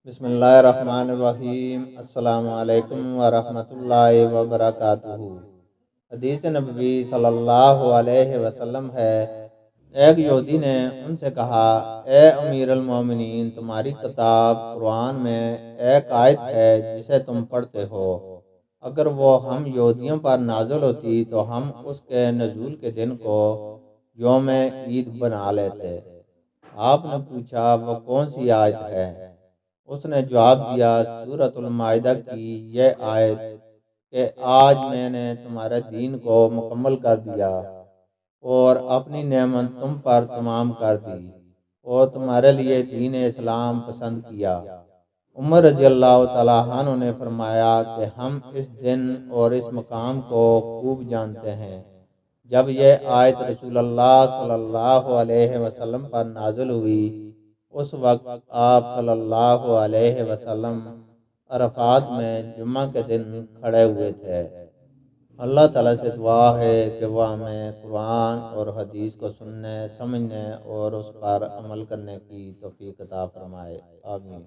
بسم اللہ الرحمن الرحیم۔ السلام علیکم ورحمۃ اللہ وبرکاتہ۔ حدیث نبوی صلی اللہ علیہ وسلم ہے، ایک یہودی نے ان سے کہا، اے امیر المومنین، تمہاری کتاب قرآن میں ایک آیت ہے جسے تم پڑھتے ہو، اگر وہ ہم یہودیوں پر نازل ہوتی تو ہم اس کے نزول کے دن کو یوم عید بنا لیتے۔ آپ نے پوچھا، وہ کون سی آیت ہے؟ اس نے جواب دیا، سورۃ المائدہ کی یہ آیت کہ آج میں نے تمہارے دین کو مکمل کر دیا اور اپنی نعمت تم پر تمام کر دی اور تمہارے لیے دین اسلام پسند کیا۔ عمر رضی اللہ تعالیٰ عنہ نے فرمایا کہ ہم اس دن اور اس مقام کو خوب جانتے ہیں۔ جب یہ آیت رسول اللہ صلی اللہ علیہ وسلم پر نازل ہوئی، اس وقت آپ صلی اللہ علیہ وسلم عرفات میں جمعہ کے دن کھڑے ہوئے تھے۔ اللہ تعالیٰ سے دعا ہے کہ وہ ہمیں قرآن اور حدیث کو سننے، سمجھنے اور اس پر عمل کرنے کی توفیق عطا فرمائے۔ آمین۔